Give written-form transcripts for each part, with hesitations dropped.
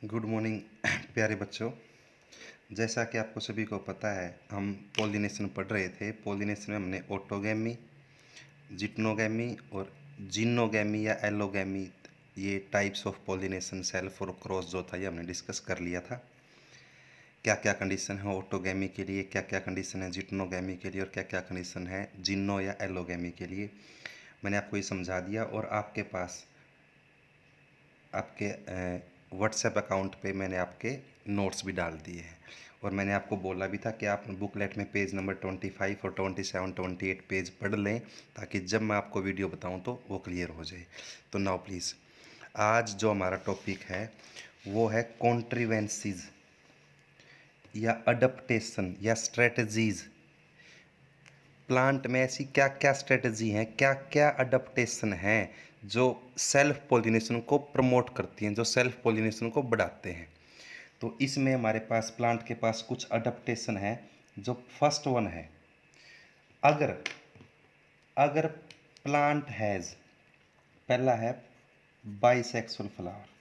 Good morning प्यारे बच्चों। जैसा कि आपको सभी को पता है, हम पोलिनेशन पढ़ रहे थे। पोलिनेशन में हमने ऑटोगैमी, जिटनोगैमी और जिनोगैमी या एलोगैमी, ये टाइप्स ऑफ पोलिनेशन, सेल्फ और क्रॉस जो था, ये हमने डिस्कस कर लिया था। क्या क्या कंडीशन है ऑटोगैमी के लिए, क्या क्या कंडीशन है जिटनोगैमी के लिए और क्या क्या कंडीशन है जिनो या एलोगैमी के लिए, मैंने आपको ये समझा दिया। और आपके पास आपके व्हाट्सएप अकाउंट पे मैंने आपके नोट्स भी डाल दिए हैं। और मैंने आपको बोला भी था कि आप बुकलेट में पेज नंबर 25 और 27, 28 पेज पढ़ लें, ताकि जब मैं आपको वीडियो बताऊं तो वो क्लियर हो जाए। तो नाउ प्लीज़, आज जो हमारा टॉपिक है वो है कॉन्ट्रीवेंसीज या अडप्टेशन या स्ट्रेटजीज़। प्लांट में ऐसी क्या क्या स्ट्रेटजी हैं, क्या क्या अडप्टेशन हैं जो सेल्फ पोलिनेशन को प्रमोट करती हैं, जो सेल्फ पोलिनेशन को बढ़ाते हैं। तो इसमें हमारे पास प्लांट के पास कुछ अडप्टेशन है। जो फर्स्ट वन है, अगर अगर प्लांट हैज़, पहला है बाइसेक्सुअल फ्लावर।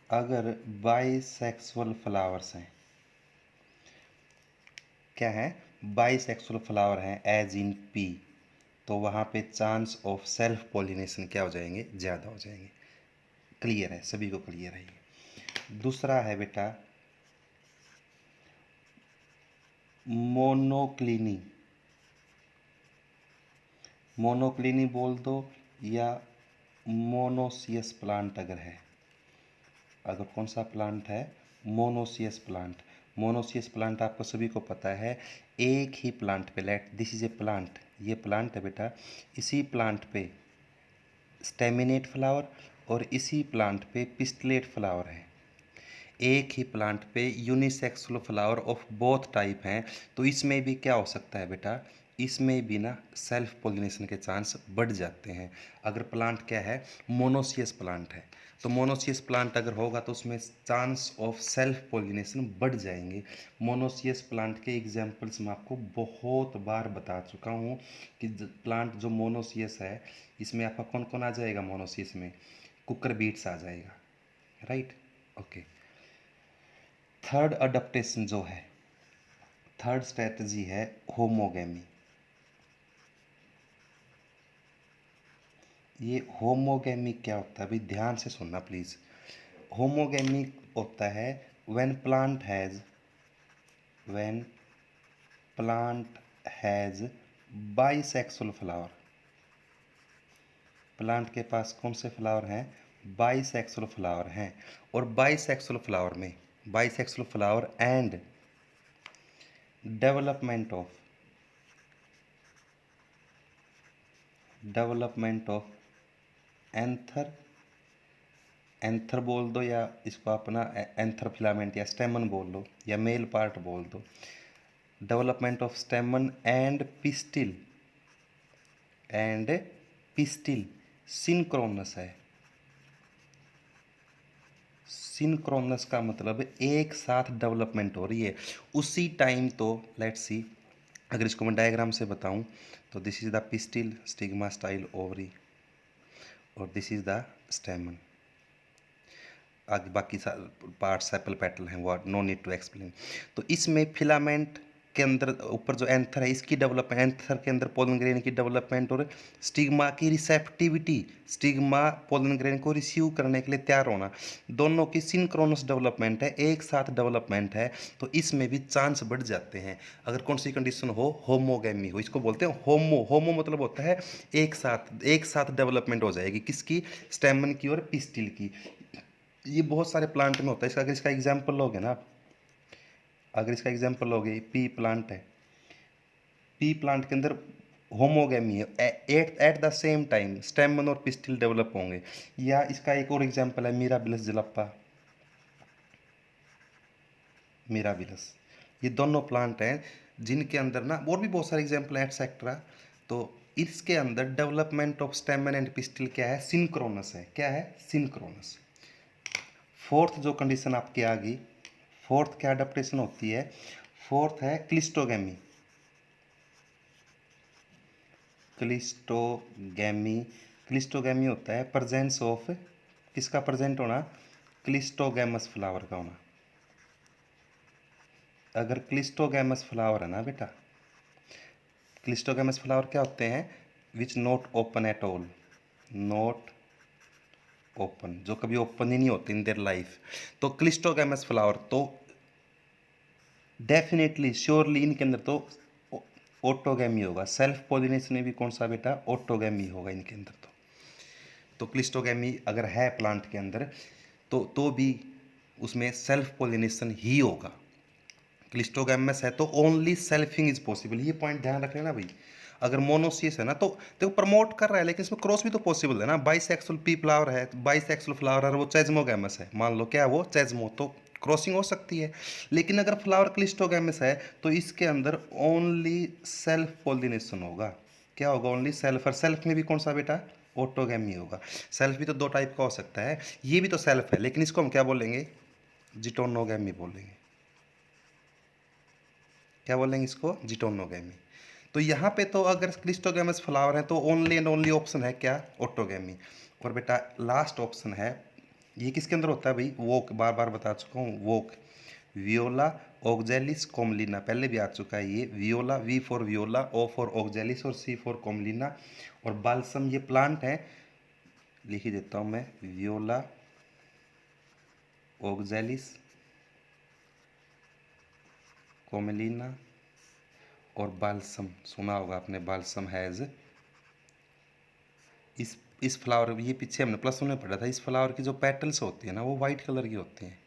अगर बाइसेक्सुअल फ्लावर्स हैं, क्या है, बाइसेक्सुअल फ्लावर हैं एज इन पी, तो वहाँ पे चांस ऑफ सेल्फ पोलिनेशन क्या हो जाएंगे, ज़्यादा हो जाएंगे। क्लियर है, सभी को क्लियर है ये। दूसरा है बेटा मोनोक्लिनी। मोनोक्लिनी बोल दो या मोनोसियस प्लांट अगर है। अगर कौन सा प्लांट है, मोनोसियस प्लांट। मोनोसियस प्लांट आपको सभी को पता है, एक ही प्लांट पे, let this is a plant, ये प्लांट है बेटा, इसी प्लांट पे स्टेमिनेट फ्लावर और इसी प्लांट पे पिस्टलेट फ्लावर है। एक ही प्लांट पे unisexual flower of both type हैं। तो इसमें भी क्या हो सकता है बेटा, इसमें भी ना सेल्फ पोलिनेशन के चांस बढ़ जाते हैं। अगर प्लांट क्या है, मोनोसियस प्लांट है, तो मोनोसियस प्लांट अगर होगा तो उसमें चांस ऑफ सेल्फ पोलिनेशन बढ़ जाएंगे। मोनोसियस प्लांट के एग्जांपल्स मैं आपको बहुत बार बता चुका हूँ कि प्लांट जो मोनोसियस है, इसमें आपका कौन कौन आ जाएगा मोनोसियस में, कुकर बीट्स आ जाएगा, राइट, ओके। थर्ड अडप्टेशन जो है, थर्ड स्ट्रेटजी है होमोगेमी। ये होमोगेमी क्या होता है, अभी ध्यान से सुनना प्लीज। होमोगेमी होता है when plant has bisexual flower. Plant के पास कौन से फ्लावर हैं, बाइसेक्सुअल फ्लावर हैं। और बाइसेक्सुअल फ्लावर में, bisexual flower and development of anther, anther बोल दो या इसको अपना एंथर फिलामेंट या स्टेमन बोल लो या मेल पार्ट बोल दो। Development of स्टेमन and pistil synchronous है। सिंक्रोनस का मतलब एक साथ डेवलपमेंट हो रही है उसी टाइम। तो लेट्स सी, अगर इसको मैं डायग्राम से बताऊं तो this is the pistil, stigma, style, ovary, और दिस इज द स्टेमन। आगे बाकी पार्ट सेपल पेटल हैं, वो नो नीड टू एक्सप्लेन। तो इसमें फिलामेंट के अंदर ऊपर जो एंथर है, इसकी डेवलपमेंट, एंथर के अंदर पोलन ग्रेन की डेवलपमेंट और स्टिग्मा की रिसेप्टिविटी, स्टिग्मा पोलन ग्रेन को रिसीव करने के लिए तैयार होना, दोनों की सिंक्रोनस डेवलपमेंट है, एक साथ डेवलपमेंट है। तो इसमें भी चांस बढ़ जाते हैं अगर कौन सी कंडीशन हो, होमोगेमी हो। इसको बोलते हैं होमो। होमो मतलब होता है एक साथ डेवलपमेंट हो जाएगी, किसकी, स्टेमन की और पिस्टिल की। ये बहुत सारे प्लांट में होता है। इसका अगर इसका एग्जाम्पल लोगे ना, अगर इसका एग्जाम्पल लोगे, पी प्लांट है, पी प्लांट के अंदर होमोगेमी है, एट द सेम टाइम स्टेमन और पिस्टिल डेवलप होंगे। या इसका एक और एग्जाम्पल है मिराबिलस जलप्पा, मिराबिलस। ये दोनों प्लांट हैं जिनके अंदर ना, और भी बहुत सारे एग्जाम्पल हैं एटसेट्रा। तो इसके अंदर डेवलपमेंट ऑफ स्टेमन एंड पिस्टिल क्या है, सिंक्रोनस है। क्या है, सिंक्रोनस। फोर्थ जो कंडीशन आपकी आ गई, फोर्थ क्या अडेप्टेशन होती है, फोर्थ है क्लिस्टोगेमी। क्लिस्टोगेमी, क्लिस्टोगेमी होता है प्रेजेंस ऑफ किसका प्रेजेंट होना, क्लिस्टोगैमस फ्लावर का होना। अगर क्लिस्टोगैमस फ्लावर है ना बेटा, क्लिस्टोगैमस फ्लावर क्या होते हैं, which not open at all, not open, जो कभी ओपन ही नहीं होते इन देयर लाइफ। तो क्लिस्टोगैमस फ्लावर तो डेफिनेटली श्योरली इनके अंदर तो ऑटोगैमी होगा। सेल्फ पॉलिनेशन में भी कौन सा बेटा, ऑटोगैमी होगा इनके अंदर। तो क्लिस्टोगैमी अगर है प्लांट के अंदर तो भी उसमें सेल्फ पॉलिनेशन ही होगा। क्लिस्टोगैमस है तो ओनली सेल्फिंग इज पॉसिबल, ये पॉइंट ध्यान रख लेना भाई। अगर मोनोसियस है ना तो देखो प्रमोट कर रहा है, लेकिन इसमें क्रॉस भी तो पॉसिबल है ना। बाइसेक्सुअल पी फ्लावर है, बाइसेक्सुअल फ्लावर है, वो चेजमोगैमस है, मान लो क्या है वो चेजमो, तो क्रॉसिंग हो सकती है। लेकिन अगर फ्लावर क्लिस्टोगैमस है तो इसके अंदर ओनली सेल्फ पॉलिनेशन होगा। क्या होगा, ओनली सेल्फ। और सेल्फ में भी कौन सा बेटा, ऑटोगैमी होगा। सेल्फ भी तो दो टाइप का हो सकता है, ये भी तो सेल्फ है, लेकिन इसको हम क्या बोलेंगे, जिटोनोगैमी बोलेंगे। क्या बोलेंगे इसको, जिटोनोगैमी। तो यहाँ पे तो अगर क्लिस्टोगैमस फ्लावर है तो ओनली एंड ओनली ऑप्शन है क्या, ऑटोगैमी। और बेटा लास्ट ऑप्शन है, ये किसके अंदर होता है भाई, वोक, बार बार बता चुका हूँ, वोक, वियोला ऑक्जेलिस कोमलिना, पहले भी आ चुका है ये। Viola, V for viola, O for oxalis और सी फॉर कोमलिना। और बाल्सम ये प्लांट है, लिख ही देता हूँ मैं, वियोला ऑक्जेलिस कोमलिना और बाल्सम, सुना होगा आपने, बाल्सम हैज़, इस फ्लावर, ये पीछे हमने प्लस 1 में पढ़ा था, इस फ्लावर की जो पेटल्स होती है ना वो वाइट कलर की होती हैं।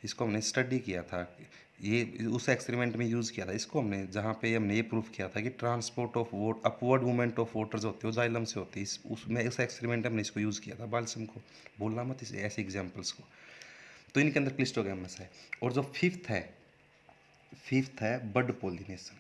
इसको हमने स्टडी किया था, ये उस एक्सपेरिमेंट में यूज़ किया था इसको हमने, जहाँ पे हमने ये प्रूफ किया था कि transport of upward movement of water जो होती है वो जाइलम से होती है। उसमें इस एक्सपेरिमेंट में हमने इसको यूज़ किया था, बाल्सम को, भूलना मत इसे, ऐसे एग्जाम्पल्स को। तो इनके अंदर क्लिस्टोगैमस है। और जो फिफ्थ है बड पोलिनेशन।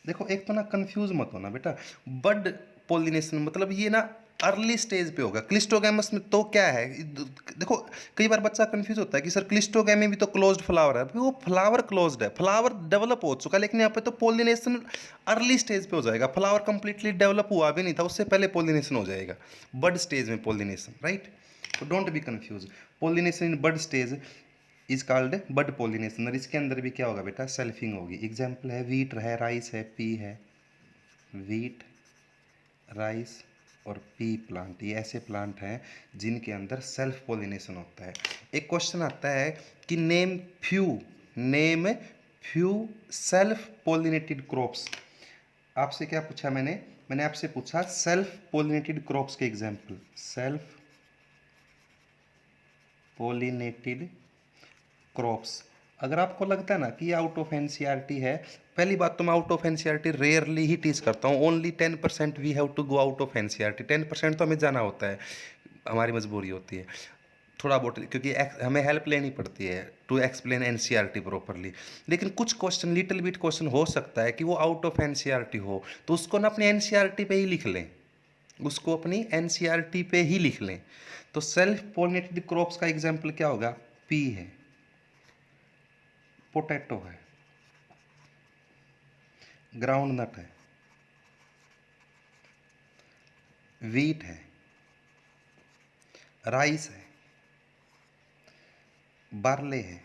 देखो एक तो ना कंफ्यूज मत होना बेटा, बड पोलिनेशन मतलब ये ना अर्ली स्टेज पे होगा। क्लिस्टोगैमस में तो क्या है, देखो कई बार बच्चा कंफ्यूज होता है कि सर क्लिस्टोगैमी भी तो क्लोज्ड फ्लावर है, वो फ्लावर क्लोज्ड है, फ्लावर डेवलप हो चुका है, लेकिन यहाँ पे तो पोलिनेशन अर्ली स्टेज पे हो जाएगा। फ्लावर कंप्लीटली डेवलप हुआ भी नहीं था, उससे पहले पोलिनेशन हो जाएगा, बड स्टेज में पोलिनेशन, राइट। तो don't be confuse, pollination in bud stage is called bud pollination. और इसके अंदर भी क्या होगा बेटा, सेल्फिंग होगी। एग्जाम्पल है वीट है, राइस है, पी है, वीट, राइस और पी प्लांट, ये ऐसे प्लांट हैं जिनके अंदर सेल्फ पोलिनेशन होता है। एक क्वेश्चन आता है कि name few self pollinated crops. आपसे क्या पूछा मैंने आपसे पूछा सेल्फ पोलिनेटेड क्रॉप्स के एग्जाम्पल, सेल्फ पोलिनेटेड क्रॉप्स। अगर आपको लगता है ना कि ये आउट ऑफ एनसीईआरटी है, पहली बात तो मैं आउट ऑफ एनसीईआरटी रेयरली ही टीच करता हूँ, only 10% we have to go out of NCERT. 10% तो हमें जाना होता है, हमारी मजबूरी होती है थोड़ा बहुत, क्योंकि हमें हेल्प लेनी पड़ती है टू एक्सप्लेन एनसीईआरटी प्रॉपरली। लेकिन कुछ क्वेश्चन, लिटिल बिट क्वेश्चन हो सकता है कि वो आउट ऑफ एनसीईआरटी हो, तो उसको ना अपनी एनसीईआरटी पे ही लिख लें, उसको अपनी एनसीईआरटी पे ही लिख लें। तो सेल्फ पोलिनेटेड क्रॉप्स का एग्जाम्पल क्या होगा, पी है, पोटैटो है, ग्राउंड नट है, वीट है, राइस है, बार्ले है।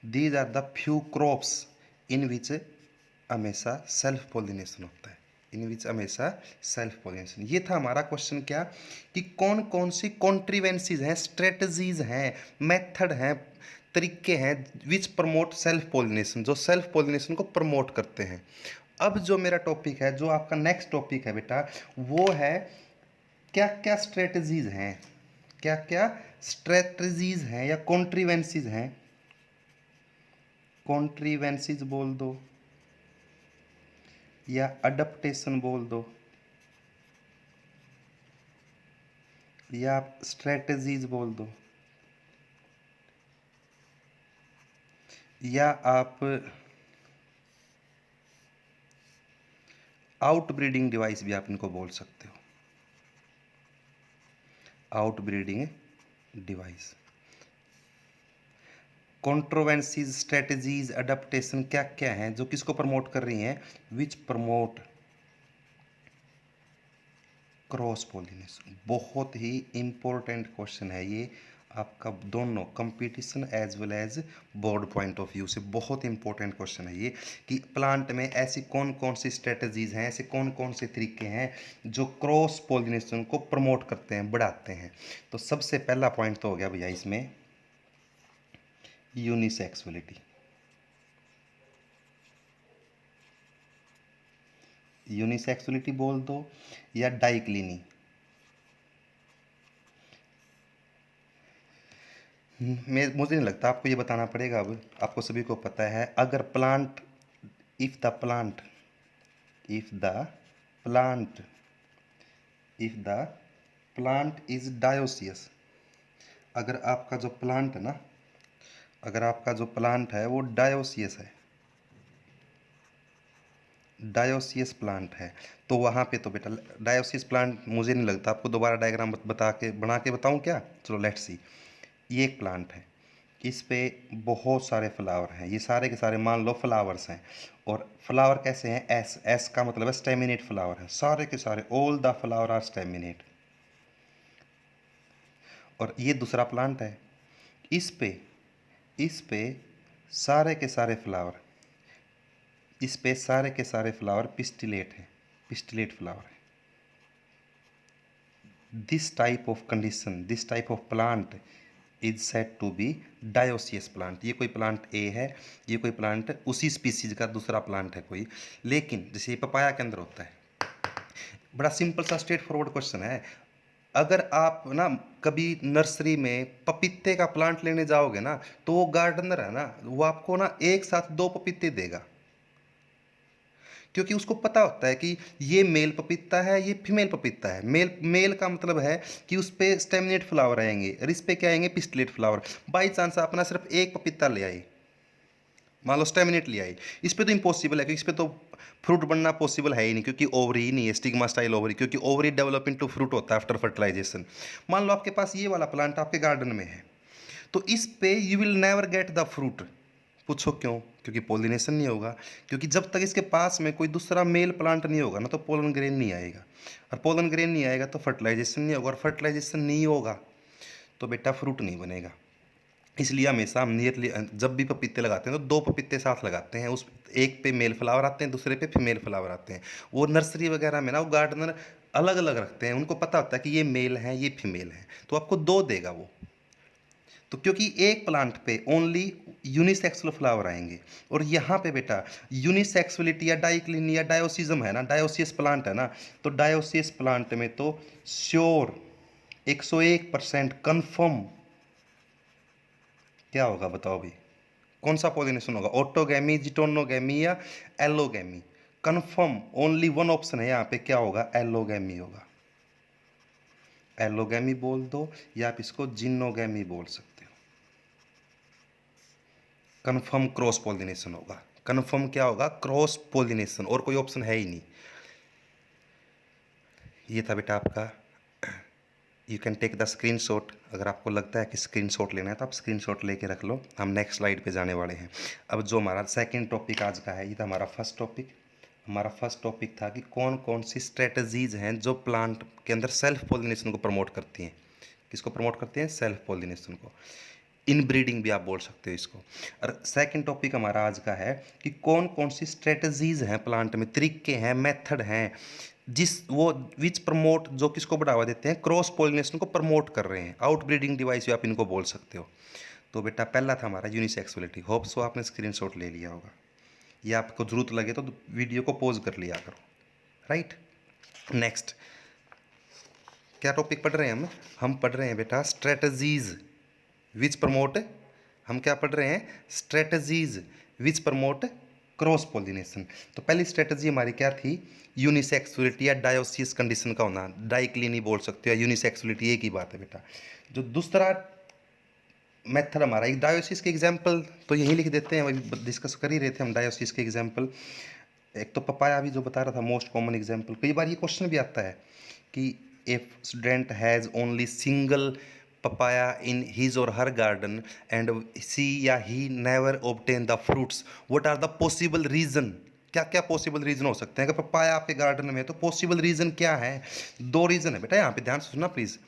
These are the few crops in which हमेशा सेल्फ पोलिनेशन होता है, इन विच हमेशा सेल्फ पोलिनेशन। ये था हमारा क्वेश्चन, क्या कि कौन कौन सी कॉन्ट्रीवेंसीज हैं, स्ट्रेटजीज हैं, मेथड हैं, तरीके हैं विच प्रमोट सेल्फ पोलिनेशन, जो सेल्फ पोलिनेशन को प्रमोट करते हैं। अब जो मेरा टॉपिक है, जो आपका नेक्स्ट टॉपिक है बेटा, वो है क्या क्या स्ट्रेटजीज हैं, क्या क्या स्ट्रेटजीज हैं या कॉन्ट्रीवेंसीज हैं, कॉन्ट्रीवेंसीज बोल दो या अडप्टेशन बोल दो या स्ट्रेटजीज बोल दो या आप आउट ब्रीडिंग डिवाइस भी आप इनको बोल सकते हो, out breeding device. Contrivances, strategies, adaptation क्या क्या हैं जो किसको प्रमोट कर रही हैं, विच प्रमोट क्रॉस पोलिनेशन बहुत ही इम्पोर्टेंट क्वेश्चन है ये, आपका दोनों competition as well as board point of view से बहुत इंपॉर्टेंट क्वेश्चन है ये, कि प्लांट में ऐसी कौन कौन सी स्ट्रेटजीज हैं, ऐसे कौन कौन से तरीके हैं जो क्रॉस पोलिनेशन को प्रमोट करते हैं, बढ़ाते हैं। तो सबसे पहला पॉइंट तो हो गया भैया इसमें यूनिसेक्सुअलिटी। यूनिसेक्सुअलिटी बोल दो या डाइक्लिनी, मुझे नहीं लगता आपको ये बताना पड़ेगा, अब आपको सभी को पता है। अगर plant if the plant if the plant if the plant is dioecious, अगर आपका जो प्लांट है ना, अगर आपका जो प्लांट है वो डायोसियस है, डायोसियस प्लांट है, तो वहाँ पे तो बेटा डायोसियस प्लांट, मुझे नहीं लगता आपको दोबारा डायग्राम बना के बताऊँ क्या। चलो लेट्स सी, ये एक प्लांट है, इस पे बहुत सारे फ्लावर हैं, ये सारे के सारे मान लो फ्लावर्स हैं, और फ्लावर कैसे हैं, एस, एस का मतलब है स्टेमिनेट फ्लावर है, सारे के सारे all the flower are staminate. और ये दूसरा प्लांट है, इस पे सारे के सारे फ्लावर, इस पे सारे के सारे फ्लावर पिस्टिलेट है, पिस्टिलेट फ्लावर है। This type of condition, this type of plant is said to be dioecious plant. ये कोई प्लांट ए है, ये कोई प्लांट उसी स्पीसीज का दूसरा प्लांट है कोई, लेकिन जैसे ये पपाया के अंदर होता है। बड़ा सिंपल सा स्ट्रेट फॉरवर्ड क्वेश्चन है। अगर आप ना कभी नर्सरी में पपीते का प्लांट लेने जाओगे ना, तो वो गार्डनर है ना, वो आपको ना एक साथ 2 पपीते देगा, क्योंकि उसको पता होता है कि ये मेल पपीता है, ये फीमेल पपीता है। मेल मेल का मतलब है कि उस पर स्टेमिनेट फ्लावर आएंगे और इस पर क्या आएंगे, पिस्टिलेट फ्लावर। बाई चांस अपना सिर्फ एक पपीता ले आई, मान लो स्टेमिनेट ले आई, इस पर तो इम्पॉसिबल है, क्योंकि इस पर तो फ्रूट बनना पॉसिबल है ही नहीं, क्योंकि ओवरी ही नहीं है, स्टिग्मा स्टाइल ओवरी, क्योंकि ओवरी डेवलप इनटू फ्रूट होता है आफ्टर फर्टिलाइजेशन। मान लो आपके पास ये वाला प्लांट आपके गार्डन में है, तो इस पे you will never get the fruit. पूछो क्यों, क्योंकि पोलिनेशन नहीं होगा, क्योंकि जब तक इसके पास में कोई दूसरा मेल प्लांट नहीं होगा ना, तो पोलन ग्रेन नहीं आएगा, और पोलन ग्रेन नहीं आएगा तो फर्टिलाइजेशन नहीं होगा, और फर्टिलाइजेशन नहीं होगा तो बेटा फ्रूट नहीं बनेगा। इसलिए हमेशा हम नियतली जब भी पपीते लगाते हैं तो 2 पपीते साथ लगाते हैं, उस एक पे मेल फ्लावर आते हैं, दूसरे पे फीमेल फ्लावर आते हैं। वो नर्सरी वगैरह में ना वो गार्डनर अलग अलग रखते हैं, उनको पता होता है कि ये मेल है ये फीमेल है, तो आपको 2 देगा वो। तो क्योंकि एक प्लांट पे ओनली यूनिसेक्सुअल फ्लावर आएंगे, और यहाँ पे बेटा यूनिसेक्सुअलिटी या डाइक्लिनी या डायोसिज्म है ना, डायोसियस प्लांट है ना, तो डायोसियस प्लांट में तो श्योर 101% कन्फर्म क्या होगा, बताओ भाई, कौन सा पोलिनेशन होगा, ऑटोगैमी, जिटोनोगैमी या allogamy. Confirm only one option है यहाँ पे, क्या होगा, एलोगैमी होगा। एलोगैमी बोल दो या आप इसको जिनोगैमी बोल सकते हो। कन्फर्म क्रॉस पोलिनेशन होगा, कन्फर्म क्या होगा, क्रॉस पोलिनेशन, और कोई ऑप्शन है ही नहीं। ये था बेटा आपका, you can take the screenshot. अगर आपको लगता है कि स्क्रीनशॉट लेना है तो आप स्क्रीनशॉट लेके रख लो। हम नेक्स्ट स्लाइड पे जाने वाले हैं। अब जो हमारा सेकंड टॉपिक आज का है, ये था हमारा फर्स्ट टॉपिक। हमारा फर्स्ट टॉपिक था कि कौन कौन सी स्ट्रेटजीज हैं जो प्लांट के अंदर सेल्फ पोलिनेशन को प्रमोट करती हैं। किसको प्रमोट करते हैं, सेल्फ पोलिनेशन को। इन ब्रीडिंग भी आप बोल सकते हो इसको। और सेकंड टॉपिक हमारा आज का है कि कौन कौन सी स्ट्रेटजीज हैं प्लांट में, तरीके हैं, मेथड हैं, जिस वो विच प्रमोट, जो किसको बढ़ावा देते हैं, क्रॉस पोलिनेशन को प्रमोट कर रहे हैं। आउट ब्रीडिंग डिवाइस भी आप इनको बोल सकते हो। तो बेटा पहला था हमारा यूनिसेक्सुअलिटी। होप सो आपने स्क्रीनशॉट ले लिया होगा, या आपको जरूरत लगे तो वीडियो को पॉज कर लिया करो, राइट। नेक्स्ट क्या टॉपिक पढ़ रहे हैं हम पढ़ रहे हैं बेटा स्ट्रेटजीज विच प्रमोट, हम क्या पढ़ रहे हैं, स्ट्रेटजीज विच प्रमोट क्रॉस पोलिनेशन। तो पहली स्ट्रेटजी हमारी क्या थी, यूनिसेक्सुअलिटी या डायोसियस कंडीशन का होना। डाइक्लिनी बोल सकते हो, यूनिसेक्सुअलिटी एक ही बात है बेटा। जो दूसरा मेथड हमारा, एक डायोसिस के एग्जाम्पल तो यहीं लिख देते हैं, वही डिस्कस कर ही रहे थे हम डायोसिस के एग्जाम्पल। एक तो पपाया अभी जो बता रहा था, मोस्ट कॉमन एग्जाम्पल। कई बार ये क्वेश्चन भी आता है कि if student has only single papaya in his or her garden and she या he never obtain the fruits, what are the possible reason क्या क्या पॉसिबल रीज़न हो सकते हैं? अगर पपाया आपके गार्डन में है तो पॉसिबल रीज़न क्या है? 2 रीज़न है बेटा, यहाँ पे ध्यान से सुनना प्लीज़।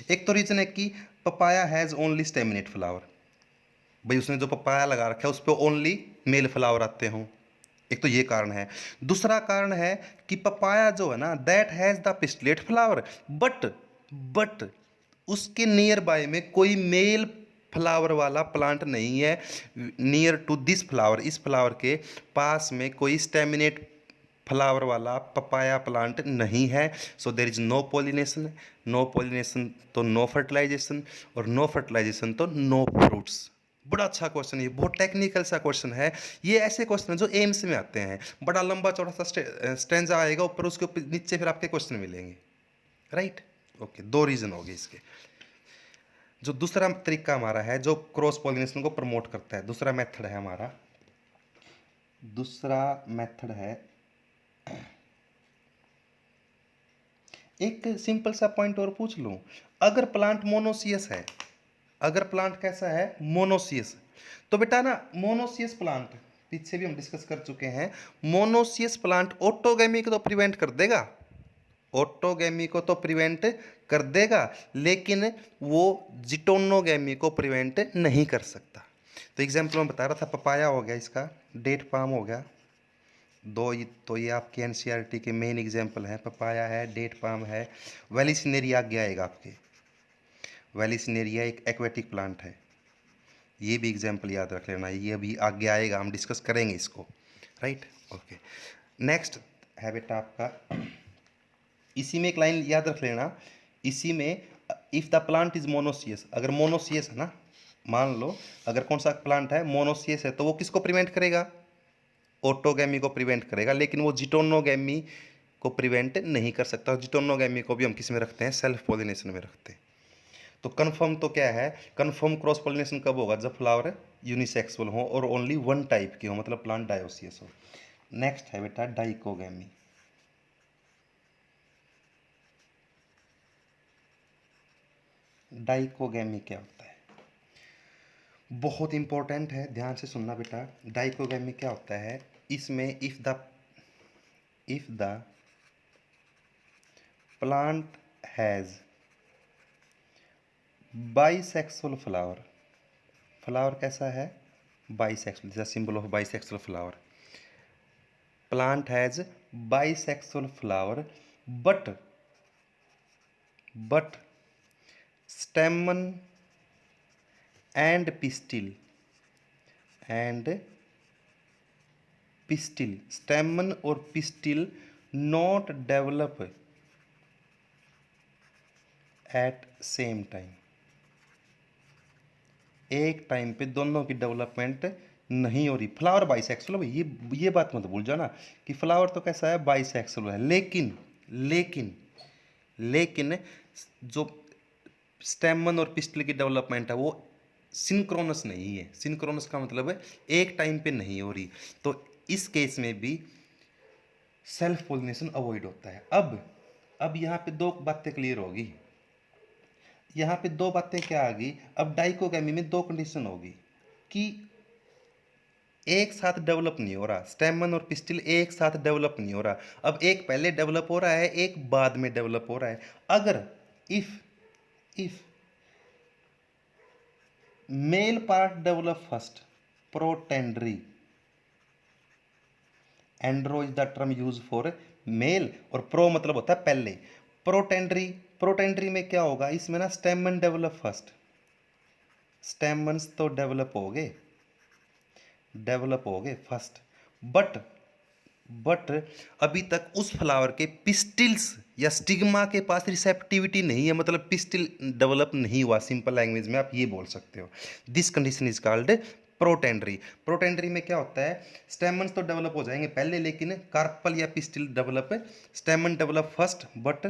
एक तो रीज़न है कि papaya has only staminate flower, भाई उसने जो पपाया लगा रखा है उस पे ओनली मेल फ्लावर आते हों, एक तो ये कारण है। दूसरा कारण है कि पपाया जो है ना that has the pistillate flower, but उसके नियर बाय में कोई मेल फ्लावर वाला प्लांट नहीं है। नियर टू दिस फ्लावर, इस फ्लावर के पास में कोई स्टेमिनेट फ्लावर वाला पपाया प्लांट नहीं है। So there is no pollination, no pollination तो नो फर्टिलाइजेशन, और नो फर्टिलाइजेशन तो नो फ्रूट्स। बड़ा अच्छा क्वेश्चन है, बहुत टेक्निकल सा क्वेश्चन है। ये ऐसे क्वेश्चन है जो एम्स में आते हैं, बड़ा लंबा चौड़ा सा स्टेंजा आएगा ऊपर, उसके ऊपर नीचे फिर आपके क्वेश्चन मिलेंगे, राइट। ओके, 2 रीजन हो गए इसके। जो दूसरा तरीका हमारा है जो क्रॉस पॉलिनेशन को प्रमोट करता है, दूसरा मेथड है हमारा, दूसरा मेथड है, एक सिंपल सा पॉइंट और पूछ लूं, अगर प्लांट मोनोसियस है, अगर प्लांट कैसा है, मोनोसियस, तो बेटा ना मोनोसियस प्लांट पीछे भी हम डिस्कस कर चुके हैं, मोनोसियस प्लांट ऑटोगेमी को तो प्रिवेंट कर देगा, ऑटोगेमी को तो प्रिवेंट कर देगा, लेकिन वो जिटोनोगेमी को प्रिवेंट नहीं कर सकता। तो एग्जाम्पल मैं बता रहा था, पपाया हो गया, इसका डेट पाम हो गया, तो ये आपके एनसीईआरटी के मेन एग्जाम्पल हैं, पपाया है, डेट पाम है, वेलिसिनेरिया आगे आएगा आपके, वेलिसिनेरिया एक एक्वेटिक प्लांट है, ये भी एग्जाम्पल याद रख लेना, ये अभी आगे आएगा, हम डिस्कस करेंगे इसको, राइट। ओके, नेक्स्ट है बेटा आपका, इसी में एक लाइन याद रख लेना, इसी में if the plant is monoecious, अगर मोनोसियस है ना, मान लो अगर कौन सा प्लांट है मोनोसियस है, तो वो किसको प्रिवेंट करेगा, ऑटोगैमी को प्रिवेंट करेगा, लेकिन वो जिटोनोगैमी को प्रिवेंट नहीं कर सकता। जिटोनोगैमी को भी हम किस में रखते हैं, सेल्फ पॉलिनेशन में रखते हैं। तो कन्फर्म तो क्या है, कन्फर्म क्रॉस पॉलिनेशन कब होगा, जब फ्लावर यूनिसेक्सुअल हो और ओनली वन टाइप की हो, मतलब प्लांट डायोसियस हो। नेक्स्ट है बेटा डाइकोगैमी। डाइकोगैमी क्या होता है, बहुत इंपॉर्टेंट है, ध्यान से सुनना बेटा। डाइकोगैमी क्या होता है, इसमें if the plant has bisexual flower, flower कैसा है, bisexual, this symbol of bisexual flower, plant has bisexual flower, but stamen and pistil, stamen और pistil not develop at same time, एक टाइम पे दोनों की डेवलपमेंट नहीं हो रही। फ्लावर बाइसेक्सुअल है, ये बात मत भूल जाना कि फ्लावर तो कैसा है, बाइसेक्सुअल है, लेकिन जो स्टेमन और पिस्टिल की डेवलपमेंट है वो सिंक्रोनस नहीं है। सिंक्रोनस का मतलब है एक टाइम पे नहीं हो रही, तो इस केस में भी सेल्फ पोलिनेशन अवॉइड होता है। अब यहाँ पे 2 बातें क्लियर होगी, यहाँ पे 2 बातें क्या आ गई, अब डाइकोगैमी में 2 कंडीशन होगी कि एक साथ डेवलप नहीं हो रहा, स्टेमन और पिस्टिल एक साथ डेवलप नहीं हो रहा, अब एक पहले डेवलप हो रहा है, एक बाद में डेवलप हो रहा है। अगर if male part develop first, protandry, andro is the term use for male, और प्रो मतलब होता है पहले, प्रोटेंडरी में क्या होगा, इसमें ना स्टेमन डेवलप फर्स्ट, स्टेमन्स तो डेवलप हो गए फर्स्ट, बट अभी तक उस फ्लावर के पिस्टिल्स या स्टिग्मा के पास रिसेप्टिविटी नहीं है, मतलब पिस्टिल डेवलप नहीं हुआ, सिंपल लैंग्वेज में आप ये बोल सकते हो। दिस कंडीशन इज कॉल्ड प्रोटेंडरी में क्या होता है, स्टेमन्स तो डेवलप हो जाएंगे पहले, लेकिन कार्पल या pistil develop, stamen develop first but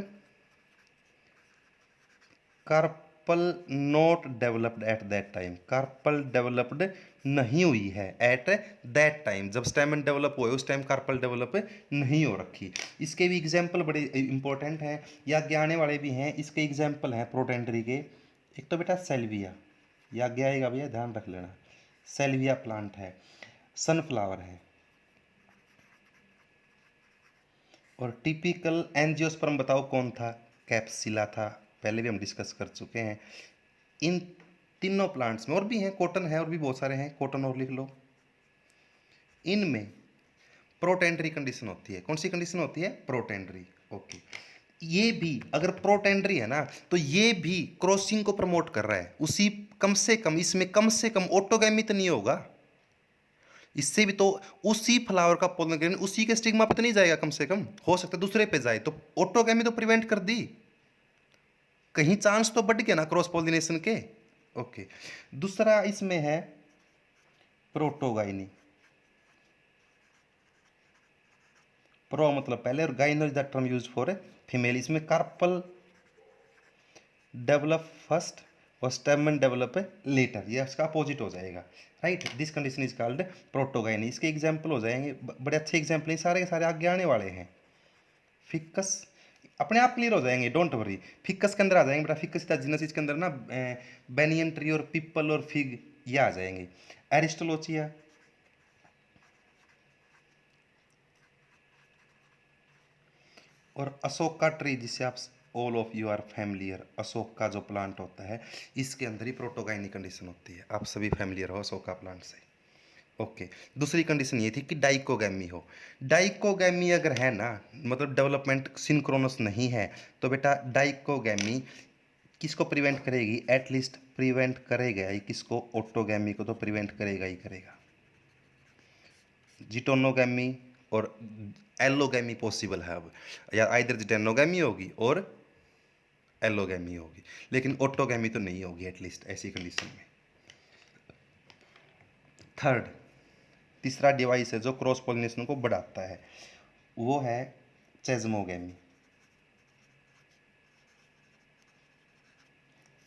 carpel not developed at that time, carpel developed नहीं हुई है एट दैट टाइम, जब स्टेमन डेवलप हुए उस टाइम कार्पल डेवलप नहीं हो रखी। इसके भी एग्जाम्पल बड़े इंपॉर्टेंट हैं या आगे आने वाले भी हैं, इसके एग्जाम्पल हैं प्रोटेंडरी के। एक तो बेटा सेल्विया, या आगे आएगा भैया, ध्यान रख लेना, सेल्विया प्लांट है, सनफ्लावर है, और टिपिकल एंजियोस्पर्म बताओ कौन था? कैप्सिला था, पहले भी हम डिस्कस कर चुके हैं। इन तीनों प्लांट्स में और भी हैं, कॉटन है और भी बहुत सारे हैं, कॉटन और लिख लो। इनमें प्रोटेंडरी कंडीशन होती है। कौन सी कंडीशन होती है? प्रोटेंडरी। ओके, ये भी अगर प्रोटेंडरी है ना तो ये भी क्रॉसिंग को प्रमोट कर रहा है। उसी कम से कम इसमें कम से कम ऑटोगैमी तो नहीं होगा, इससे भी तो उसी फ्लावर का पोलन ग्रेन उसी के स्टिग्मा पे तो नहीं जाएगा, कम से कम हो सकता है दूसरे पे जाए, तो ऑटोगैमी तो प्रिवेंट कर दी, कहीं चांस तो बढ़ गया ना क्रॉस पोलिनेशन के। ओके, दूसरा इसमें है प्रोटोगाइनी। प्रो मतलब पहले और gyno is the term use for female. इसमें कार्पल डेवलप फर्स्ट और स्टेमन डेवलप लेटर, ये इसका अपोजिट हो जाएगा, right. This condition is called protogyny. इसके एग्जाम्पल हो जाएंगे, बड़े अच्छे एग्जाम्पल, सारे के सारे आगे आने वाले हैं। फिक्कस अपने आप क्लियर हो जाएंगे, डोंट वरी। फिक्कस के अंदर आ जाएंगे बेटा, फिक्कस जीनस, इसके अंदर ना बेनियन ट्री और पीपल और फिग ये आ जाएंगे। एरिस्टोलोचिया, और अशोक का ट्री जिससे आप all of you are familiar, Ashok का जो प्लांट होता है इसके अंदर ही प्रोटोगाइनी कंडीशन होती है, आप सभी फैमिलियर हो अशोक का प्लांट से। ओके, दूसरी कंडीशन ये थी कि डाइकोगैमी हो। डाइकोगैमी अगर है ना, मतलब डेवलपमेंट सिंक्रोनस नहीं है, तो बेटा डाइकोगैमी किसको प्रिवेंट करेगी? एटलीस्ट प्रिवेंट करेगा ही किसको? ऑटोगैमी को तो प्रिवेंट करेगा ही करेगा। जिटोनोगैमी और एलोगैमी पॉसिबल है अब, या आइदर जिटेनोगैमी होगी और एलोगैमी होगी, लेकिन ऑटोगैमी तो नहीं होगी एटलीस्ट ऐसी कंडीशन में। थर्ड, तीसरा डिवाइस है जो क्रॉस पोलिनेशन को बढ़ाता है, वो है चेजमोगैमी।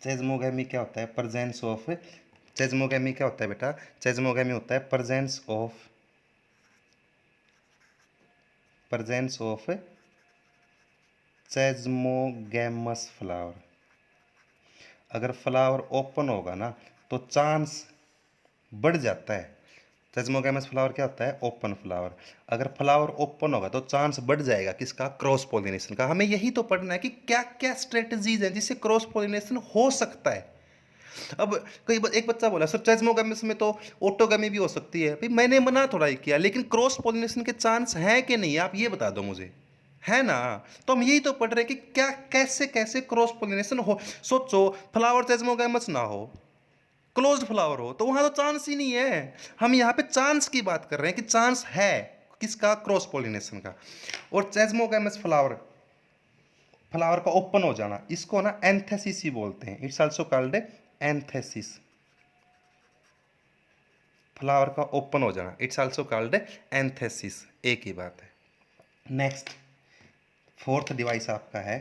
चेजमोगैमी क्या होता है? प्रेजेंस ऑफ, चेजमोगैमी क्या होता है बेटा? चेजमोगैमी होता है प्रेजेंस ऑफ चेजमोगैमस फ्लावर। अगर फ्लावर ओपन होगा ना तो चांस बढ़ जाता है। चेजमोगैमस फ्लावर क्या होता है? Open flower. अगर फ्लावर ओपन होगा तो चांस बढ़ जाएगा किसका? क्रॉस पोलिनेशन का। हमें यही तो पढ़ना है कि क्या क्या स्ट्रेटजीज हैं जिससे क्रॉस पोलिनेशन हो सकता है। अब एक बच्चा बोला सर चेजमोगैमस में तो ऑटोगैमी भी हो सकती है, भाई मैंने मना थोड़ा ही किया, लेकिन क्रॉस पोलिनेशन के चांस हैं कि नहीं, आप ये बता दो मुझे, है ना? तो हम यही तो पढ़ रहे हैं कि क्या कैसे कैसे क्रॉस पोलिनेशन हो। सोचो फ्लावर चेजमोगैमस ना हो, क्लोज्ड फ्लावर हो, तो वहां तो चांस ही नहीं है। हम यहाँ पे चांस की बात कर रहे हैं कि चांस है किसका? क्रॉस पोलिनेशन का। और चेजमोगैमस फ्लावर, फ्लावर का ओपन हो जाना, इसको ना एंथेसिस ही बोलते हैं। It's also called antithesis. Flower का ओपन हो जाना इट्स आल्सो कॉल्ड एंथेसिस, एक ही बात है। नेक्स्ट, फोर्थ डिवाइस आपका है,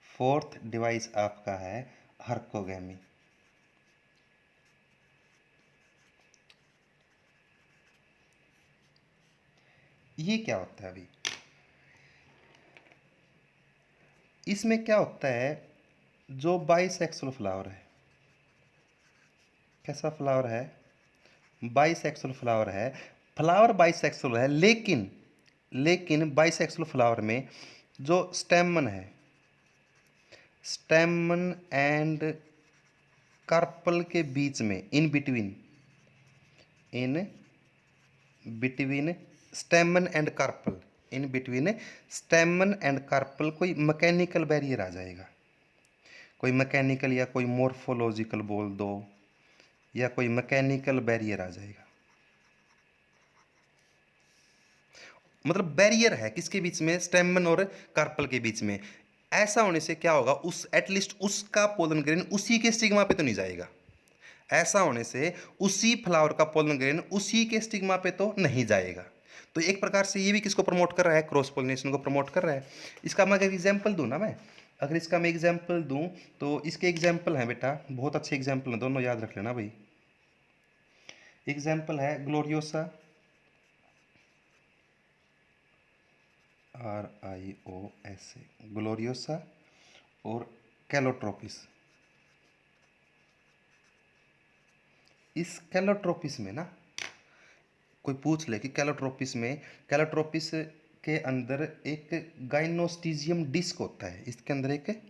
फोर्थ डिवाइस आपका है हर्कोगैमी। ये क्या होता है? अभी इसमें क्या होता है? जो बाइसेक्सुअल फ्लावर है, कैसा फ्लावर है? बाइसेक्सुअल फ्लावर है। फ्लावर बाइसेक्सुअल है, लेकिन बाइसेक्सुअल फ्लावर में जो स्टेमन है, स्टेमन एंड कार्पल के बीच में, in between stamen and carpel, in between stamen and carpel कोई मैकेनिकल बैरियर आ जाएगा। कोई मैकेनिकल या कोई मोर्फोलॉजिकल बोल दो, या कोई मैकेनिकल बैरियर आ जाएगा। मतलब बैरियर है किसके बीच में? स्टेमन और कार्पल के बीच में। ऐसा होने से क्या होगा? उस एटलीस्ट उसका पोलन ग्रेन उसी के स्टिग्मा पे तो नहीं जाएगा। ऐसा होने से उसी फ्लावर का पोलन ग्रेन उसी के स्टिग्मा पे तो नहीं जाएगा। तो एक प्रकार से ये भी किसको प्रमोट कर रहा है? क्रॉस पोलिनेशन को प्रमोट कर रहा है। इसका मैं अगर एग्जाम्पल दूँ ना, मैं अगर इसका मैं एग्जाम्पल दूँ तो इसके एग्जाम्पल हैं बेटा, बहुत अच्छे एग्जाम्पल हैं, दोनों याद रख लेना भाई। एग्जाम्पल है ग्लोरियोसा, RIOSA, ग्लोरियोसा, और कैलोट्रोपिस। इस कैलोट्रोपिस में ना कोई पूछ ले कि कैलोट्रोपिस में, कैलोट्रोपिस के अंदर एक गाइनोस्टीजियम डिस्क होता है, इसके अंदर एक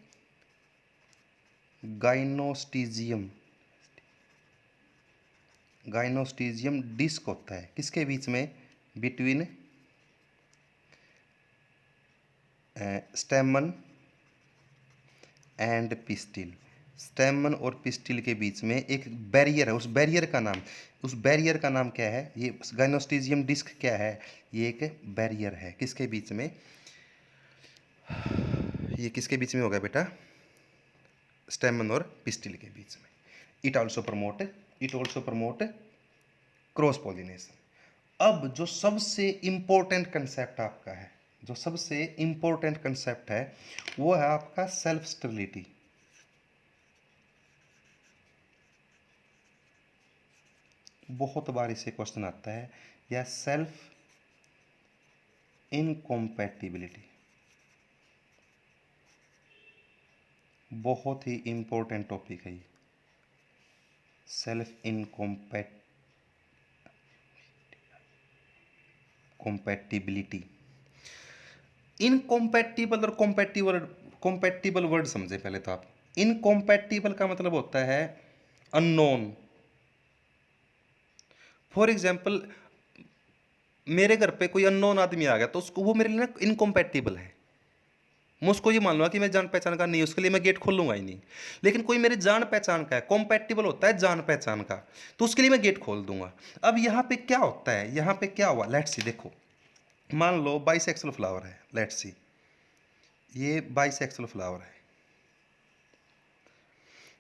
गाइनोस्टीजियम डिस्क होता है, किसके बीच में, between stamen and pistil. Stamen और पिस्टिल के बीच में एक बैरियर है, उस बैरियर का नाम क्या है, ये गाइनोस्टीजियम डिस्क क्या है, ये एक बैरियर है, किसके बीच में, ये किसके बीच में होगा बेटा, स्टेमन और पिस्टिल के बीच में। It also promote cross pollination. अब जो सबसे इंपॉर्टेंट कंसेप्ट आपका है, वो है आपका सेल्फ स्टेरिलिटी। बहुत बार इसे क्वेश्चन आता है, या सेल्फ इनकॉम्पैटिबिलिटी, बहुत ही इंपॉर्टेंट टॉपिक है ये, सेल्फ इनकॉम्पैटिबिलिटी। इनकॉम्पैटिबल और कॉम्पैटिबल वर्ड समझे पहले तो आप। इनकॉम्पैटिबल का मतलब होता है अननोन। फॉर एग्जाम्पल, मेरे घर पे कोई अननोन आदमी आ गया तो उसको, वो मेरे लिए ना इनकॉम्पैटिबल है। मैं उसको ये मान लूँगा कि मैं जान पहचान का नहीं, उसके लिए मैं गेट खोलूंगा ही नहीं। लेकिन कोई मेरे जान पहचान का है, कॉम्पैटिबल होता है जान पहचान का, तो उसके लिए मैं गेट खोल दूंगा। अब यहाँ पे क्या होता है, यहाँ पे क्या हुआ, लेट्स सी, देखो मान लो बाइसेक्सुअल फ्लावर है, लेट्स सी ये बाइसेक्सुअल फ्लावर है।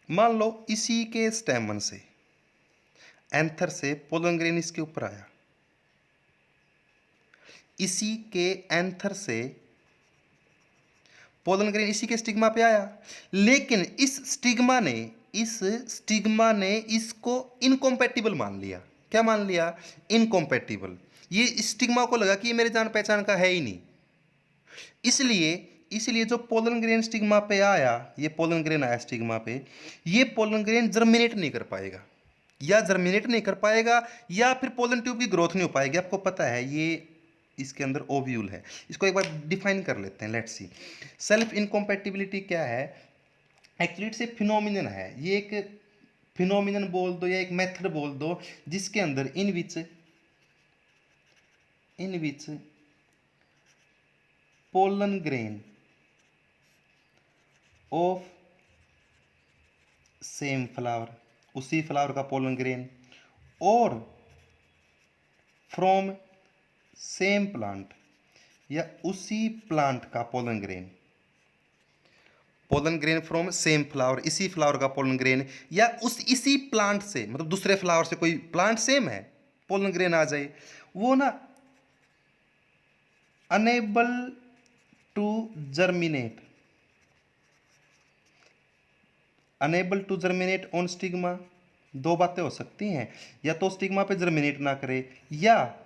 मान लो इसी के स्टेमन से, एंथर से पोलन ग्रेन इसके ऊपर आया, इसी के एंथर से पोलन ग्रेन इसी के स्टिग्मा पे आया, लेकिन इस स्टिग्मा ने इसको इनकॉम्पैटिबल मान लिया। क्या मान लिया, इनकॉम्पैटिबल। ये स्टिग्मा को लगा कि ये मेरे जान पहचान का है ही नहीं, इसलिए जो पोलन ग्रेन स्टिग्मा पे आया, ये पोलन ग्रेन आया स्टिग्मा पे, ये पोलन ग्रेन जर्मिनेट नहीं कर पाएगा, या फिर पोलन ट्यूब की ग्रोथ नहीं हो पाएगी। आपको पता है ये इसके अंदर ओव्यूल है। इसको एक बार डिफाइन कर लेते हैं, लेट्स सी। सेल्फ इनकॉम्पैटिबिलिटी क्या है, एक्चुअली इट्स ए फिनोमिनन है। ये एक फिनोमिनन बोल दो या एक मेथड बोल दो, जिसके अंदर in which pollen grain of same flower, उसी फ्लावर का पोलन ग्रेन, और फ्रॉम सेम प्लांट, या उसी प्लांट का pollen grain from same flower, इसी फ्लावर का पोलन ग्रेन, या इसी प्लांट से, मतलब दूसरे फ्लावर से, कोई प्लांट सेम है, पोलन ग्रेन आ जाए, वो ना unable to germinate on stigma. दो बातें हो सकती हैं, या तो स्टिग्मा पे जर्मिनेट ना करे, या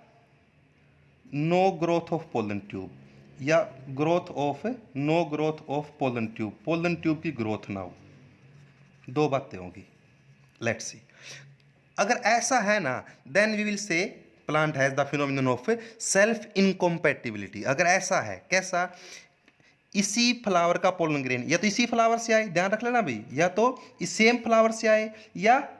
no growth of pollen tube, या no growth of pollen tube की ग्रोथ ना हो। दो बातें होंगी, लेट्स सी। अगर ऐसा है ना, then we will say plant has the phenomenon of self incompatibility. अगर ऐसा है, कैसा, इसी फ्लावर का पोलन ग्रेन या तो इसी फ्लावर से आए, ध्यान रख लेना भाई, या तो इस सेम फ्लावर से आए, या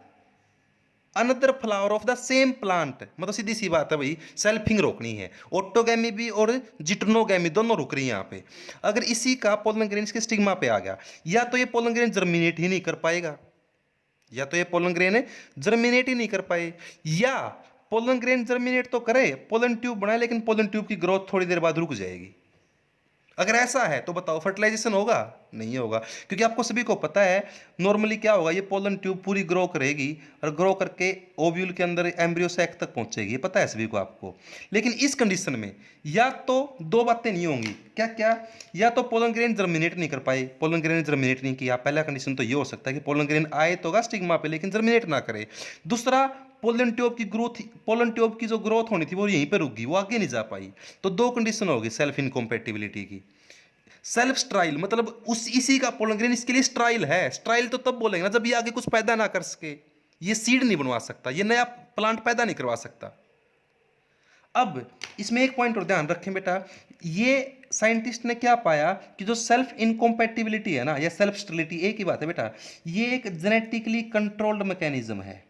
another flower of the same plant. मतलब सीधी सी बात है भाई, सेल्फिंग रोकनी है। ऑटोगैमी भी और जिटनोगैमी दोनों रुक रही है यहाँ पे। अगर इसी का पोलन ग्रेन इसके स्टिग्मा पे आ गया, या तो ये पोलन ग्रेन जर्मिनेट ही नहीं कर पाएगा, या पोलन ग्रेन जर्मिनेट तो करे, पोलन ट्यूब बनाए, लेकिन पोलन ट्यूब की ग्रोथ थोड़ी देर बाद रुक जाएगी। अगर ऐसा है तो बताओ फर्टिलाइजेशन होगा, नहीं होगा, क्योंकि आपको सभी को पता है नॉर्मली क्या होगा, ये पोलन ट्यूब पूरी ग्रो करेगी और ग्रो करके ओव्यूल के अंदर एम्ब्रियो सैक तक पहुंचेगी, ये पता है सभी को आपको। लेकिन इस कंडीशन में या तो दो बातें नहीं होंगी, क्या क्या, या तो पोलन ग्रेन जर्मिनेट नहीं कर पाए, पोलन ग्रेन जर्मिनेट नहीं किया, पहला कंडीशन तो ये हो सकता है कि पोलन ग्रेन आए तो होगा स्टिग्मा पे, लेकिन जर्मिनेट ना करे। दूसरा, पोलन ट्यूब की जो ग्रोथ होनी थी वो यहीं पे रुक गई, वो आगे नहीं जा पाई। तो दो कंडीशन होगी सेल्फ इनकॉम्पैटिबिलिटी की। सेल्फ स्ट्राइल मतलब इसी का पोलन ग्रेन इसके लिए स्ट्राइल है। स्ट्राइल तो तब बोलेंगे ना जब ये आगे कुछ पैदा ना कर सके, ये सीड नहीं बनवा सकता, ये नया प्लांट पैदा नहीं करवा सकता। अब इसमें एक पॉइंट और ध्यान रखें बेटा, ये साइंटिस्ट ने क्या पाया कि जो सेल्फ इनकॉम्पैटिबिलिटी है ना, या सेल्फ स्टेरिलिटी, एक ही बात है बेटा, ये एक जेनेटिकली कंट्रोल्ड मैकेनिज्म है,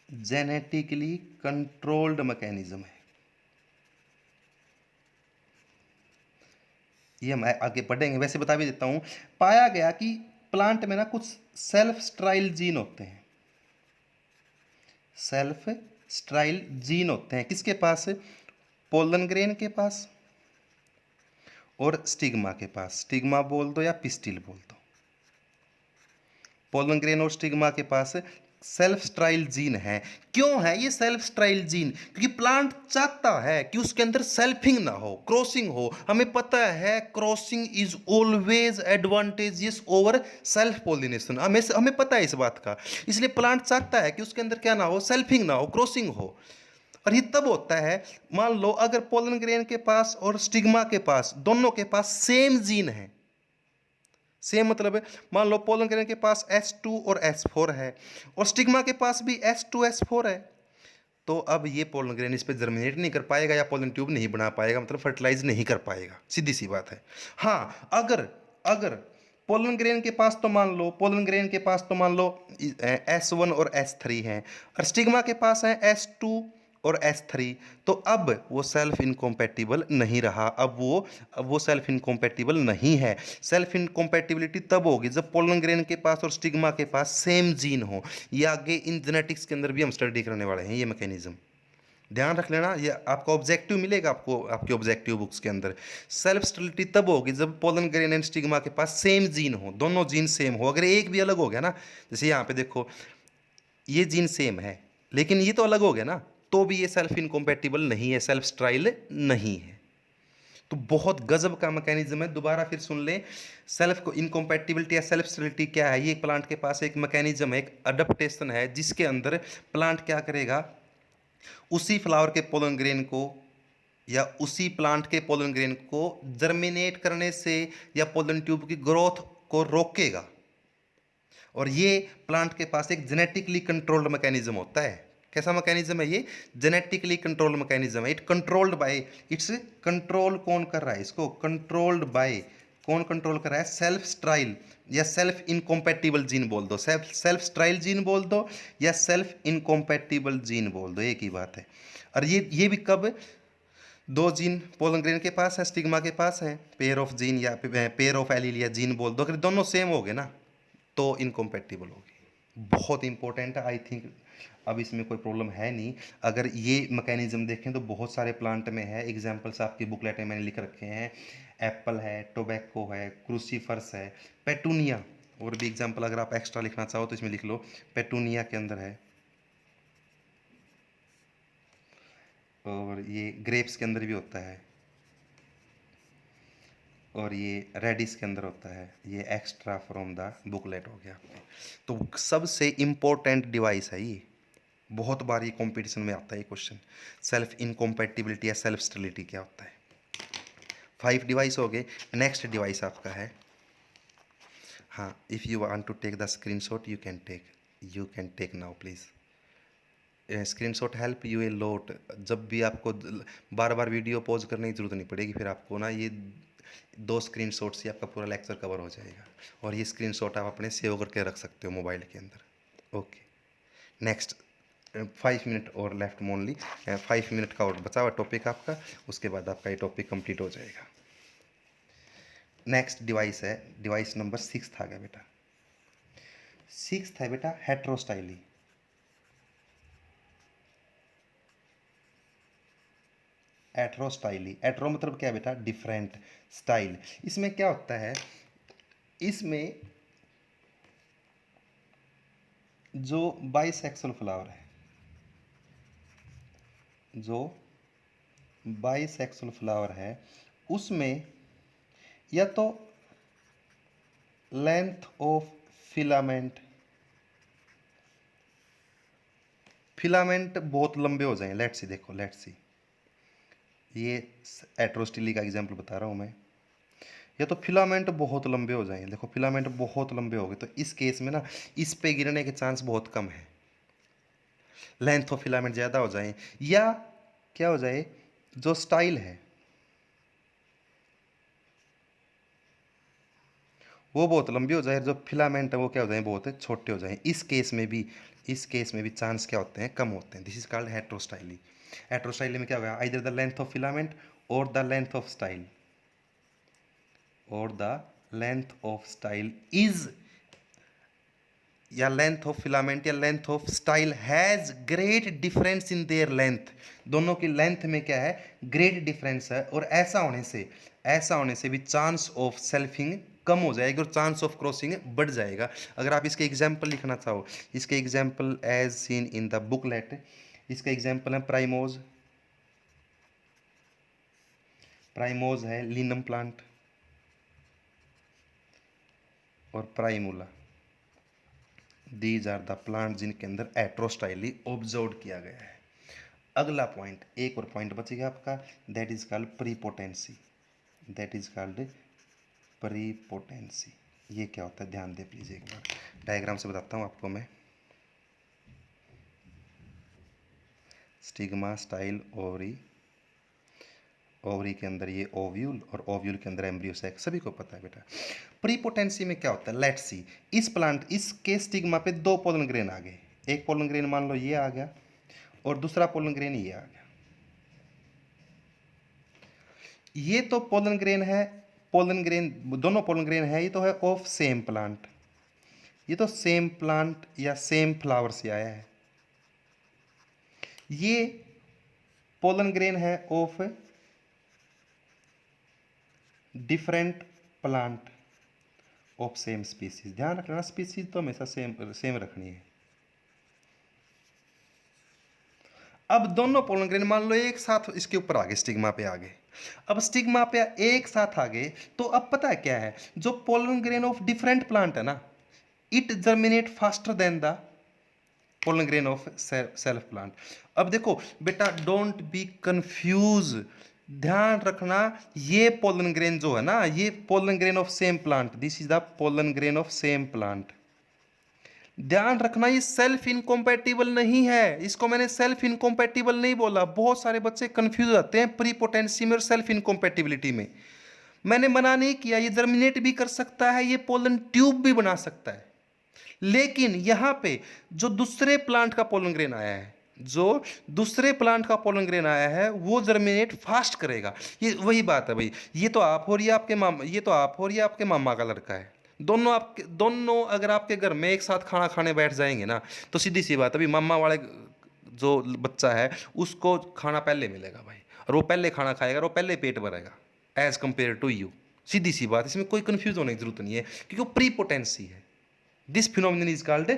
जेनेटिकली कंट्रोल्ड मैकेनिज्म है। ये हम आगे पढ़ेंगे, वैसे बता भी देता हूं। पाया गया कि प्लांट में ना कुछ सेल्फ स्ट्राइल जीन होते हैं, सेल्फ स्ट्राइल जीन होते हैं, किसके पास? पोलन ग्रेन के पास और स्टिग्मा के पास। स्टिग्मा बोल दो या पिस्टिल बोल दो। पोलन ग्रेन और स्टिग्मा के पास सेल्फ स्ट्राइल जीन है। क्यों है ये सेल्फ स्ट्राइल जीन? क्योंकि प्लांट चाहता है कि उसके अंदर सेल्फिंग ना हो, क्रॉसिंग हो। हमें पता है crossing is always advantageous over self pollination, हमें पता है इस बात का। इसलिए प्लांट चाहता है कि उसके अंदर क्या ना हो, सेल्फिंग ना हो, क्रॉसिंग हो। और ये तब होता है, मान लो अगर पोलन ग्रेन के पास और स्टिग्मा के पास, दोनों के पास सेम जीन है, सेम मतलब है, मान लो पोलन ग्रेन के पास S2 और S4 है और स्टिग्मा के पास भी S2 S4 है, तो अब ये पोलन ग्रेन इस पे जर्मिनेट नहीं कर पाएगा या पोलन ट्यूब नहीं बना पाएगा, मतलब फर्टिलाइज नहीं कर पाएगा, सीधी सी बात है। हाँ, अगर अगर पोलन ग्रेन के पास तो मान लो, पोलन ग्रेन के पास तो मान लो S1 और S3 हैं और स्टिग्मा के पास है S2 और S3, तो अब वो सेल्फ इनकॉम्पैटिबल नहीं रहा, अब वो सेल्फ इनकॉम्पैटिबल नहीं है। सेल्फ इनकॉम्पैटिबिलिटी तब होगी जब पोलन ग्रेन के पास और स्टिग्मा के पास सेम जीन हो। ये आगे इन जेनेटिक्स के अंदर भी हम स्टडी करने वाले हैं, ये मैकेनिज्म ध्यान रख लेना। ये आपका ऑब्जेक्टिव मिलेगा आपको आपके ऑब्जेक्टिव बुक्स के अंदर। सेल्फ स्टेरिलिटी तब होगी जब पोलन ग्रेन एंड स्टिग्मा के पास सेम जीन हो, दोनों जीन सेम हो। अगर एक भी अलग हो गया ना, जैसे यहाँ पे देखो ये जीन सेम है लेकिन ये तो अलग हो गया ना, तो भी ये सेल्फ इनकॉम्पैटिबल नहीं है, सेल्फ स्ट्राइल नहीं है। तो बहुत गजब का मैकेनिज्म है। दोबारा फिर सुन लें, सेल्फ इनकॉम्पैटिबिलिटी या सेल्फ स्टेरिलिटी क्या है? ये प्लांट के पास एक मैकेनिज्म है, एक अडेप्टेशन है, जिसके अंदर प्लांट क्या करेगा, उसी फ्लावर के पोलन ग्रेन को या उसी प्लांट के पोलन ग्रेन को जर्मिनेट करने से या पोलन ट्यूब की ग्रोथ को रोकेगा। और ये प्लांट के पास एक जेनेटिकली कंट्रोल्ड मैकेनिज्म होता है। कैसा मैकेनिज्म है ये? जेनेटिकली कंट्रोल्ड मैकेनिज्म है। It controlled by, it's control कौन कर रहा है इसको? कंट्रोल्ड बाय, कौन कंट्रोल कर रहा है? सेल्फ स्ट्राइल या सेल्फ इनकॉम्पैटिबल जीन बोल दो, सेल्फ स्ट्राइल जीन बोल दो या सेल्फ इनकॉम्पैटिबल जीन बोल दो, एक ही बात है। और ये भी कब? दो जीन पोलन ग्रेन के पास है, स्टिग्मा के पास है, पेयर ऑफ जीन या पेयर ऑफ एलील या जीन बोल दो। अगर दोनों सेम हो गए ना तो इनकॉम्पैटिबल होगी। बहुत इंपॉर्टेंट है, आई थिंक अब इसमें कोई प्रॉब्लम है नहीं। अगर ये मैकेनिज्म देखें तो बहुत सारे प्लांट में है। एग्जांपल्स आपकी बुकलेट में मैंने लिख रखे हैं। एप्पल है, टोबैको है, क्रूसीफर्स है, पेटूनिया, और भी एग्जांपल अगर आप एक्स्ट्रा लिखना चाहो तो इसमें लिख लो। पेटूनिया के अंदर है, और ये ग्रेप्स के अंदर भी होता है, और ये रेडिस के अंदर होता है। ये एक्स्ट्रा फ्रॉम द बुकलेट हो गया। तो सबसे इम्पोर्टेंट डिवाइस है ये, बहुत बार ये कंपटीशन में आता है ये क्वेश्चन। सेल्फ इनकॉम्पैटिबिलिटी या सेल्फ स्टेरिलिटी क्या होता है? 5 डिवाइस हो गए। नेक्स्ट डिवाइस आपका है, हाँ, if you want to take the screenshot you can take now please. Screenshot help you a lot. जब भी आपको बार बार वीडियो पॉज करने की ज़रूरत नहीं पड़ेगी, फिर आपको ना ये 2 स्क्रीनशॉट से आपका पूरा लेक्चर कवर हो जाएगा। और ये स्क्रीनशॉट आप अपने सेव करके रख सकते हो मोबाइल के अंदर। ओके, नेक्स्ट 5 मिनट और लेफ्ट ओनली, 5 मिनट का और बचा हुआ टॉपिक आपका, उसके बाद आपका ये टॉपिक कंप्लीट हो जाएगा। नेक्स्ट डिवाइस है, डिवाइस नंबर 6 आ गया बेटा। 6 है बेटा हेट्रोस्टाइली। एट्रोस्टाइली, एट्रो मतलब क्या बेटा? Different style. इसमें क्या होता है, इसमें जो बाइसेक्सुअल फ्लावर है, जो बाइसेक्सुअल फ्लावर है उसमें या तो लेंथ ऑफ फिलामेंट बहुत लंबे हो जाएंगे। लेट्स सी, देखो लेट्स सी, ये एट्रोस्टिली का एग्जांपल बता रहा हूँ मैं। या तो फिलामेंट बहुत लंबे हो जाएंगे, देखो फिलामेंट बहुत लंबे हो गए, तो इस केस में ना इस पे गिरने के चांस बहुत कम है। लेंथ ऑफ फिलामेंट ज़्यादा हो जाए, या क्या हो जाए, जो स्टाइल है वो बहुत लंबी हो जाए, जो फिलामेंट है वो क्या हो जाए, बहुत छोटे हो जाए। इस केस में भी चांस क्या होते हैं, कम होते हैं। This is called heterostyly. Heterostyly में क्या होगा, either the length of filament और द लेंथ ऑफ स्टाइल, और the length of style is, या लेंथ ऑफ फिलामेंट या length of style has great difference in their length. दोनों की length में क्या है, ग्रेट डिफरेंस है, और ऐसा होने से भी चांस ऑफ सेल्फिंग कम हो जाएगी और चांस ऑफ क्रॉसिंग बढ़ जाएगा। अगर आप इसके एग्जाम्पल लिखना चाहो, इसके example as seen in the booklet, इसका एग्जाम्पल है प्राइमोज, प्राइमोज है लिनम प्लांट, और primula. These are the plant जिनके अंदर एट्रोस्टाइली ऑब्जर्व किया गया है। अगला पॉइंट, एक और पॉइंट बचेगा आपका, that is called prepotency. That is called prepotency. ये क्या होता है, ध्यान दे प्लीज, एक बार डायग्राम से बताता हूँ आपको मैं। स्टिग्मा, स्टाइल, ओवरी, ओवरी के अंदर ये ओव्यूल, और ओव्यूल के अंदर एम्ब्रियो सैक, सभी को पता है बेटा। प्रीपोटेंसी में क्या होता है, लेट्स सी, इस प्लांट, इसके स्टिग्मा पे दो पोलन ग्रेन आ गए। एक पोलन ग्रेन मान लो ये आ गया, और दूसरा पोलन ग्रेन ये आ गया। ये तो पोलन ग्रेन है, पोलन ग्रेन, दोनों पोलन ग्रेन है, ये तो है ऑफ सेम प्लांट, ये तो सेम प्लांट या सेम फ्लावर से आया है। ये पोलन ग्रेन है of different plant of same species. ध्यान रखना, स्पीसीज तो हमेशा सेम रखनी है। अब दोनों पोलन ग्रेन मान लो एक साथ इसके ऊपर आ गए, स्टिग्मा पे आ गए। अब स्टिग्मा पे एक साथ आ गए, तो अब पता है क्या है, जो pollen grain of different plant है ना, it germinate faster than the pollen grain of self plant. अब देखो बेटा, डोंट बी कंफ्यूज, ध्यान रखना, ये पोलन ग्रेन जो है ना, ये pollen grain of same plant, this is the pollen grain of same plant. ध्यान रखना, ये सेल्फ इनकॉम्पैटिबल नहीं है, इसको मैंने सेल्फ इनकॉम्पैटिबल नहीं बोला। बहुत सारे बच्चे कंफ्यूज हो जाते हैं प्रीपोटेंसी में और सेल्फ इनकॉम्पैटिबिलिटी में। मैंने मना नहीं किया, ये जर्मिनेट भी कर सकता है, ये पोलन ट्यूब भी बना सकता है, लेकिन यहां पे जो दूसरे प्लांट का पोलन ग्रेन आया है, जो दूसरे प्लांट का पोलन ग्रेन आया है, वो जर्मिनेट फास्ट करेगा। ये वही बात है भाई, ये तो आप हो, ये आपके मामा, ये तो आप हो, ये आपके मामा का लड़का है। दोनों अगर आपके घर में एक साथ खाना खाने बैठ जाएंगे ना, तो सीधी सी बात है, अभी मामा वाले जो बच्चा है उसको खाना पहले मिलेगा भाई, और वो पहले खाना खाएगा और वो पहले पेट भरेगा एज कंपेयर टू यू। सीधी सी बात, इसमें कोई कंफ्यूज होने की जरूरत नहीं है, क्योंकि वो प्रीपोटेंसी है। This phenomenon is called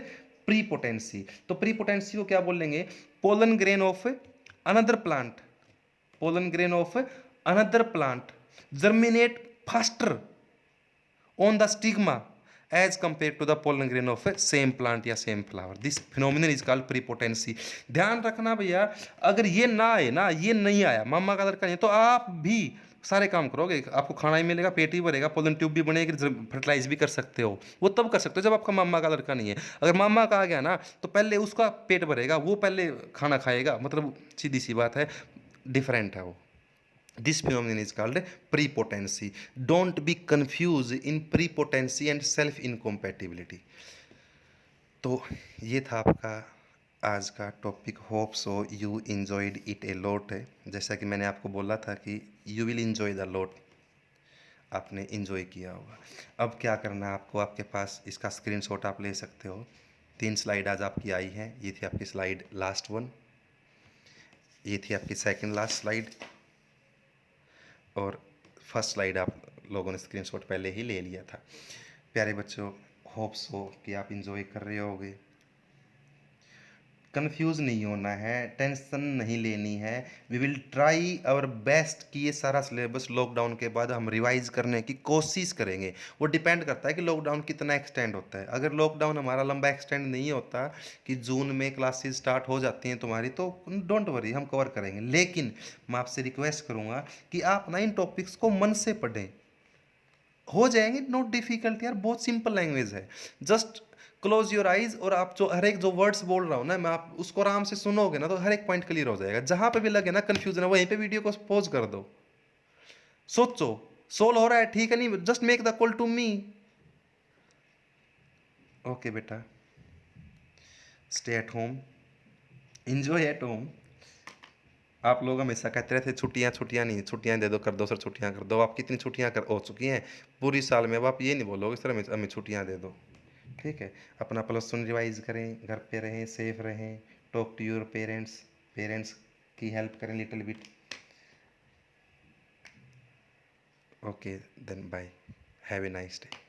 prepotency. तो प्रीपोटेंसी को क्या बोलेंगे, pollen grain of another plant, pollen grain of another plant germinate faster on the stigma as compared to the pollen grain of a same plant या same flower. This phenomenon is called prepotency. ध्यान रखना भैया, अगर ये ना आए ना, ये नहीं आया, मामा का लड़का नहीं, तो आप भी सारे काम करोगे, आपको खाना ही मिलेगा, पेट ही भरेगा, पोलन ट्यूब भी बनेगी, फर्टिलाइज भी कर सकते हो। वो तब कर सकते हो जब आपका मामा का लड़का नहीं है। अगर मामा का आ गया ना, तो पहले उसका पेट भरेगा, वो पहले खाना खाएगा, मतलब सीधी सी बात है, डिफरेंट है वो। This phenomenon is called prepotency. Don't be confused in prepotency and self incompatibility. तो ये था आपका आज का topic. Hope so you enjoyed it a lot है। जैसा कि मैंने आपको बोला था कि you will enjoy the lot, आपने enjoy किया होगा। अब क्या करना है आपको, आपके पास इसका स्क्रीनशॉट आप ले सकते हो। 3 स्लाइड आज आपकी आई हैं, ये थी आपकी स्लाइड लास्ट वन, ये थी आपकी सेकंड लास्ट स्लाइड, और फर्स्ट स्लाइड आप लोगों ने स्क्रीनशॉट पहले ही ले लिया था। प्यारे बच्चों, होप सो कि आप इंजॉय कर रहे होगे। कंफ्यूज नहीं होना है, टेंशन नहीं लेनी है। We will try our best कि ये सारा सिलेबस लॉकडाउन के बाद हम रिवाइज करने की कोशिश करेंगे। वो डिपेंड करता है कि लॉकडाउन कितना एक्सटेंड होता है। अगर लॉकडाउन हमारा लंबा एक्सटेंड नहीं होता, कि जून में क्लासेस स्टार्ट हो जाती हैं तुम्हारी, तो डोंट वरी, हम कवर करेंगे। लेकिन मैं आपसे रिक्वेस्ट करूँगा कि आप ना इन टॉपिक्स को मन से पढ़ें, हो जाएंगे, नॉट डिफिकल्ट यार, बहुत सिंपल लैंग्वेज है। जस्ट क्लोज योर आइज, और आप जो हर एक जो वर्ड्स बोल रहा हूँ ना मैं, आप उसको आराम से सुनोगे ना, तो हर एक पॉइंट क्लियर हो जाएगा। जहां पे भी लगे ना कंफ्यूजन है, वहीं पे वीडियो को पॉज कर दो, सोचो सोल्व हो रहा है, ठीक है नहीं, just make the call to me, okay बेटा, stay at home, enjoy at home. आप लोग हमेशा कहते रहते छुट्टियां छुट्टियां, नहीं छुट्टियां दे दो, कर दो सर, छुट्टियां कर दो। आप कितनी छुट्टियां कर हो चुकी हैं पूरी साल में, अब आप ये नहीं बोलोगे सर हमें हमें छुट्टियां दे दो। ठीक है, अपना +1 रिवाइज करें, घर पे रहें, सेफ रहें, talk to your parents, parents की हेल्प करें little bit. Okay then bye, have a nice day.